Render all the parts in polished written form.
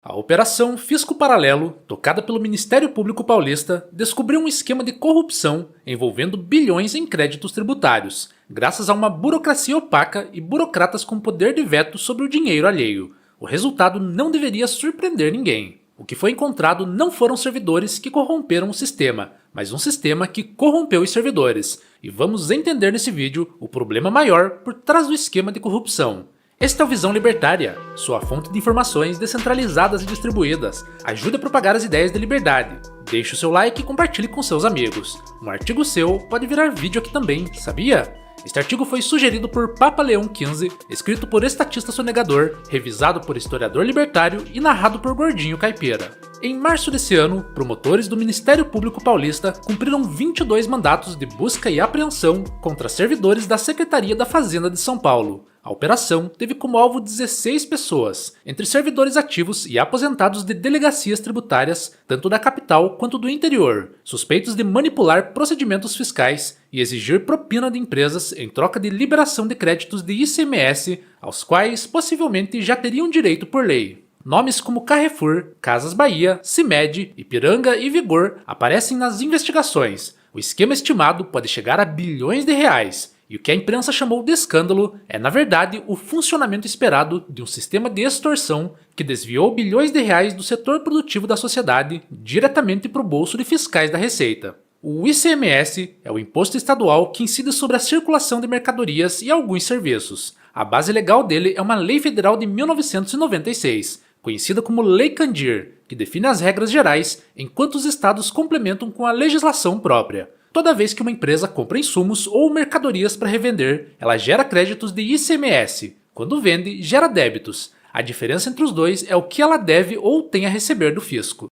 A Operação Fisco Paralelo, tocada pelo Ministério Público Paulista, descobriu um esquema de corrupção envolvendo bilhões em créditos tributários, graças a uma burocracia opaca e burocratas com poder de veto sobre o dinheiro alheio. O resultado não deveria surpreender ninguém. O que foi encontrado não foram servidores que corromperam o sistema, mas um sistema que corrompeu os servidores. E vamos entender nesse vídeo o problema maior por trás do esquema de corrupção. Este é o Visão Libertária, sua fonte de informações descentralizadas e distribuídas. Ajude a propagar as ideias de liberdade. Deixe o seu like e compartilhe com seus amigos. Um artigo seu pode virar vídeo aqui também, sabia? Este artigo foi sugerido por Papa Leão XV, escrito por estatista sonegador, revisado por historiador libertário e narrado por Gordinho Caipira. Em março desse ano, promotores do Ministério Público Paulista cumpriram 22 mandatos de busca e apreensão contra servidores da Secretaria da Fazenda de São Paulo. A operação teve como alvo 16 pessoas, entre servidores ativos e aposentados de delegacias tributárias, tanto da capital quanto do interior, suspeitos de manipular procedimentos fiscais e exigir propina de empresas em troca de liberação de créditos de ICMS, aos quais possivelmente já teriam direito por lei. Nomes como Carrefour, Casas Bahia, CIMED, Ipiranga e Vigor aparecem nas investigações. O esquema estimado pode chegar a bilhões de reais. E o que a imprensa chamou de escândalo é, na verdade, o funcionamento esperado de um sistema de extorsão que desviou bilhões de reais do setor produtivo da sociedade diretamente para o bolso de fiscais da Receita. O ICMS é o imposto estadual que incide sobre a circulação de mercadorias e alguns serviços. A base legal dele é uma lei federal de 1996, conhecida como Lei Candir, que define as regras gerais enquanto os estados complementam com a legislação própria. Toda vez que uma empresa compra insumos ou mercadorias para revender, ela gera créditos de ICMS. Quando vende, gera débitos. A diferença entre os dois é o que ela deve ou tem a receber do fisco.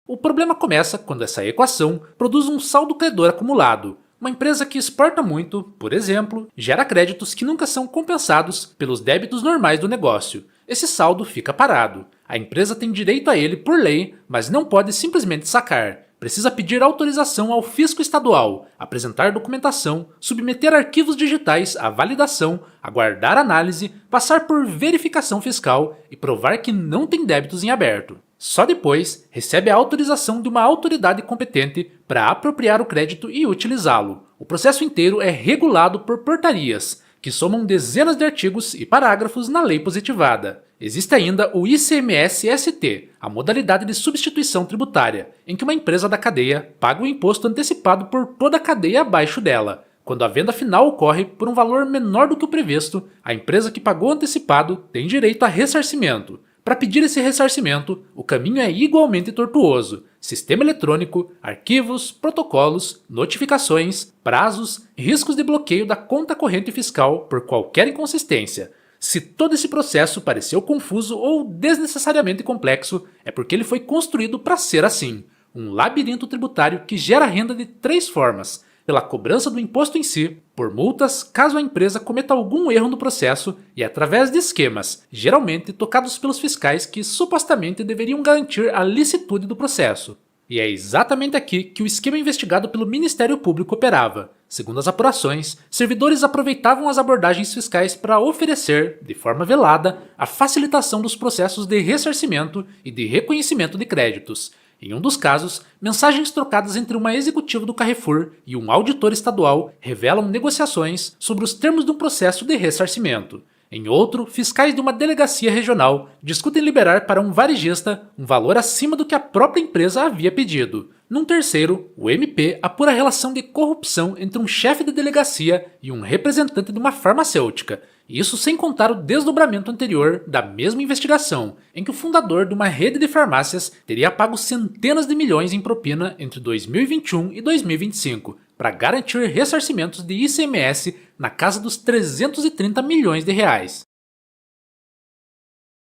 O problema começa quando essa equação produz um saldo credor acumulado. Uma empresa que exporta muito, por exemplo, gera créditos que nunca são compensados pelos débitos normais do negócio. Esse saldo fica parado. A empresa tem direito a ele por lei, mas não pode simplesmente sacar. Precisa pedir autorização ao fisco estadual, apresentar documentação, submeter arquivos digitais à validação, aguardar análise, passar por verificação fiscal e provar que não tem débitos em aberto. Só depois recebe a autorização de uma autoridade competente para apropriar o crédito e utilizá-lo. O processo inteiro é regulado por portarias, que somam dezenas de artigos e parágrafos na lei positivada. Existe ainda o ICMS-ST, a modalidade de substituição tributária, em que uma empresa da cadeia paga o imposto antecipado por toda a cadeia abaixo dela. Quando a venda final ocorre por um valor menor do que o previsto, a empresa que pagou antecipado tem direito a ressarcimento. Para pedir esse ressarcimento, o caminho é igualmente tortuoso. Sistema eletrônico, arquivos, protocolos, notificações, prazos, riscos de bloqueio da conta corrente fiscal por qualquer inconsistência. Se todo esse processo pareceu confuso ou desnecessariamente complexo, é porque ele foi construído para ser assim. Um labirinto tributário que gera renda de 3 formas: pela cobrança do imposto em si, por multas caso a empresa cometa algum erro no processo e através de esquemas, geralmente tocados pelos fiscais que supostamente deveriam garantir a licitude do processo. E é exatamente aqui que o esquema investigado pelo Ministério Público operava. Segundo as apurações, servidores aproveitavam as abordagens fiscais para oferecer, de forma velada, a facilitação dos processos de ressarcimento e de reconhecimento de créditos. Em um dos casos, mensagens trocadas entre uma executiva do Carrefour e um auditor estadual revelam negociações sobre os termos de um processo de ressarcimento. Em outro, fiscais de uma delegacia regional discutem liberar para um varejista um valor acima do que a própria empresa havia pedido. Num terceiro, o MP apura a relação de corrupção entre um chefe de delegacia e um representante de uma farmacêutica. Isso sem contar o desdobramento anterior da mesma investigação, em que o fundador de uma rede de farmácias teria pago centenas de milhões em propina entre 2021 e 2025, para garantir ressarcimentos de ICMS na casa dos 330 milhões de reais.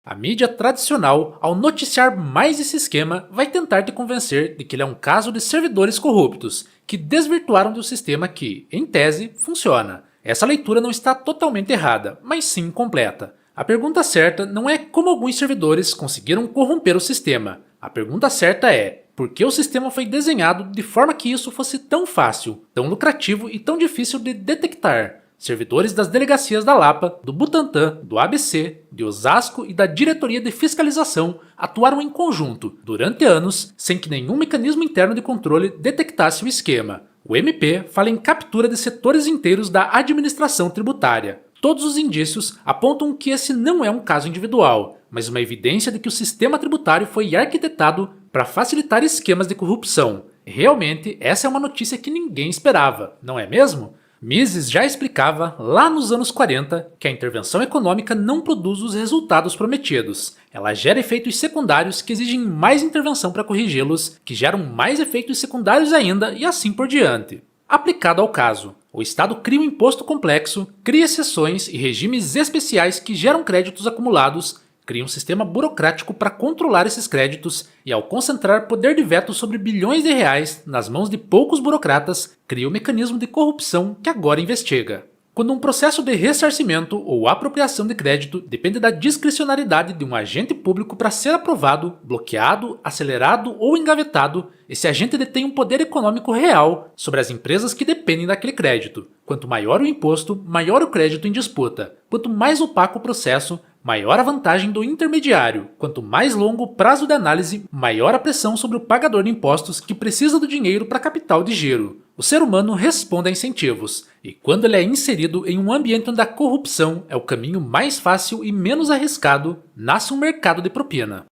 A mídia tradicional, ao noticiar mais esse esquema, vai tentar te convencer de que ele é um caso de servidores corruptos, que desvirtuaram de um sistema que, em tese, funciona. Essa leitura não está totalmente errada, mas sim incompleta. A pergunta certa não é como alguns servidores conseguiram corromper o sistema. A pergunta certa é: por que o sistema foi desenhado de forma que isso fosse tão fácil, tão lucrativo e tão difícil de detectar? Servidores das delegacias da Lapa, do Butantã, do ABC, de Osasco e da Diretoria de Fiscalização atuaram em conjunto, durante anos, sem que nenhum mecanismo interno de controle detectasse o esquema. O MP fala em captura de setores inteiros da administração tributária. Todos os indícios apontam que esse não é um caso individual, mas uma evidência de que o sistema tributário foi arquitetado para facilitar esquemas de corrupção. Realmente, essa é uma notícia que ninguém esperava, não é mesmo? Mises já explicava, lá nos anos 40, que a intervenção econômica não produz os resultados prometidos. Ela gera efeitos secundários que exigem mais intervenção para corrigi-los, que geram mais efeitos secundários ainda e assim por diante. Aplicado ao caso, o Estado cria um imposto complexo, cria exceções e regimes especiais que geram créditos acumulados, cria um sistema burocrático para controlar esses créditos e, ao concentrar poder de veto sobre bilhões de reais nas mãos de poucos burocratas, cria o mecanismo de corrupção que agora investiga. Quando um processo de ressarcimento ou apropriação de crédito depende da discricionariedade de um agente público para ser aprovado, bloqueado, acelerado ou engavetado, esse agente detém um poder econômico real sobre as empresas que dependem daquele crédito. Quanto maior o imposto, maior o crédito em disputa. Quanto mais opaco o processo, maior a vantagem do intermediário. Quanto mais longo o prazo de análise, maior a pressão sobre o pagador de impostos que precisa do dinheiro para capital de giro. O ser humano responde a incentivos, e quando ele é inserido em um ambiente onde a corrupção é o caminho mais fácil e menos arriscado, nasce um mercado de propina.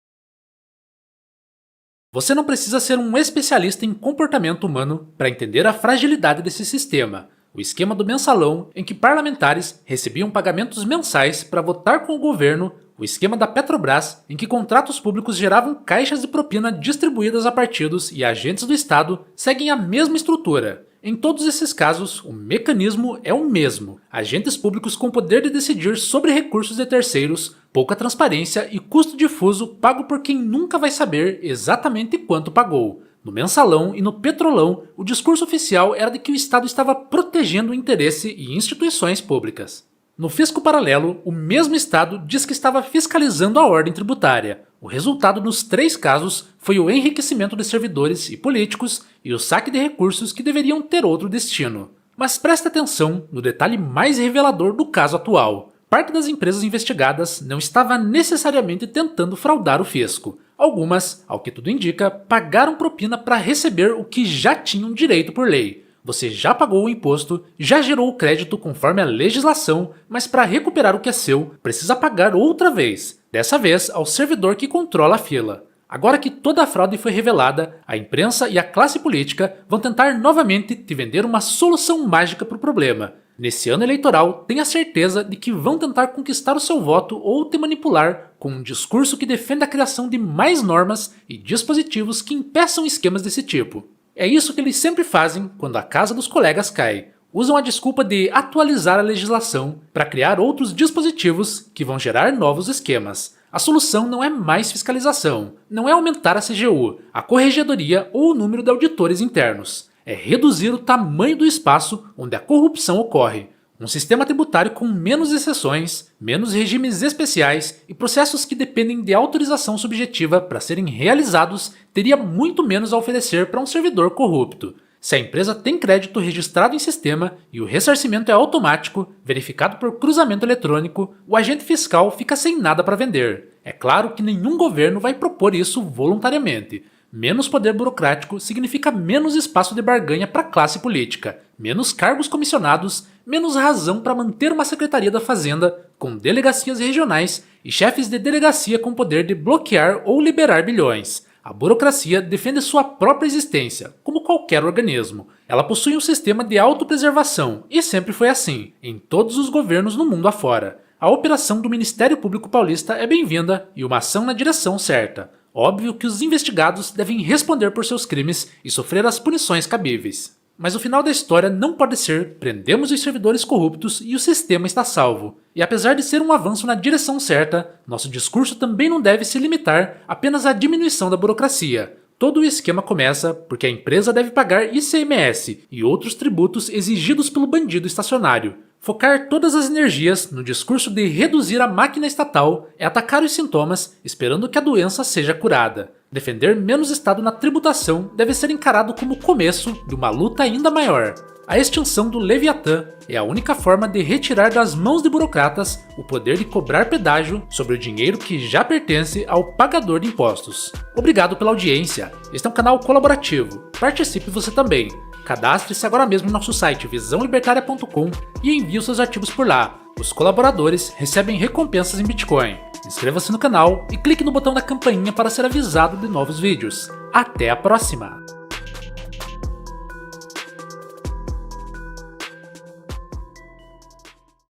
Você não precisa ser um especialista em comportamento humano para entender a fragilidade desse sistema. O esquema do mensalão, em que parlamentares recebiam pagamentos mensais para votar com o governo, o esquema da Petrobras, em que contratos públicos geravam caixas de propina distribuídas a partidos e agentes do Estado, seguem a mesma estrutura. Em todos esses casos, o mecanismo é o mesmo: agentes públicos com poder de decidir sobre recursos de terceiros, pouca transparência e custo difuso pago por quem nunca vai saber exatamente quanto pagou. No mensalão e no petrolão, o discurso oficial era de que o Estado estava protegendo o interesse e instituições públicas. No fisco paralelo, o mesmo Estado diz que estava fiscalizando a ordem tributária. O resultado nos 3 casos foi o enriquecimento de servidores e políticos e o saque de recursos que deveriam ter outro destino. Mas preste atenção no detalhe mais revelador do caso atual. Parte das empresas investigadas não estava necessariamente tentando fraudar o fisco. Algumas, ao que tudo indica, pagaram propina para receber o que já tinham direito por lei. Você já pagou o imposto, já gerou o crédito conforme a legislação, mas para recuperar o que é seu, precisa pagar outra vez, dessa vez ao servidor que controla a fila. Agora que toda a fraude foi revelada, a imprensa e a classe política vão tentar novamente te vender uma solução mágica para o problema. Nesse ano eleitoral, tenha certeza de que vão tentar conquistar o seu voto ou te manipular com um discurso que defenda a criação de mais normas e dispositivos que impeçam esquemas desse tipo. É isso que eles sempre fazem quando a casa dos colegas cai. Usam a desculpa de atualizar a legislação para criar outros dispositivos que vão gerar novos esquemas. A solução não é mais fiscalização, não é aumentar a CGU, a corregedoria ou o número de auditores internos. É reduzir o tamanho do espaço onde a corrupção ocorre. Um sistema tributário com menos exceções, menos regimes especiais e processos que dependem de autorização subjetiva para serem realizados teria muito menos a oferecer para um servidor corrupto. Se a empresa tem crédito registrado em sistema e o ressarcimento é automático, verificado por cruzamento eletrônico, o agente fiscal fica sem nada para vender. É claro que nenhum governo vai propor isso voluntariamente. Menos poder burocrático significa menos espaço de barganha para a classe política, menos cargos comissionados, menos razão para manter uma Secretaria da Fazenda com delegacias regionais e chefes de delegacia com poder de bloquear ou liberar bilhões. A burocracia defende sua própria existência, como qualquer organismo. Ela possui um sistema de autopreservação e sempre foi assim, em todos os governos no mundo afora. A operação do Ministério Público Paulista é bem-vinda e uma ação na direção certa. Óbvio que os investigados devem responder por seus crimes e sofrer as punições cabíveis. Mas o final da história não pode ser prendemos os servidores corruptos e o sistema está salvo. E apesar de ser um avanço na direção certa, nosso discurso também não deve se limitar apenas à diminuição da burocracia. Todo o esquema começa porque a empresa deve pagar ICMS e outros tributos exigidos pelo bandido estacionário. Focar todas as energias no discurso de reduzir a máquina estatal é atacar os sintomas esperando que a doença seja curada. Defender menos Estado na tributação deve ser encarado como o começo de uma luta ainda maior. A extinção do Leviatã é a única forma de retirar das mãos de burocratas o poder de cobrar pedágio sobre o dinheiro que já pertence ao pagador de impostos. Obrigado pela audiência. Este é um canal colaborativo. Participe você também. Cadastre-se agora mesmo no nosso site visãolibertaria.com e envie os seus artigos por lá. Os colaboradores recebem recompensas em Bitcoin. Inscreva-se no canal e clique no botão da campainha para ser avisado de novos vídeos. Até a próxima!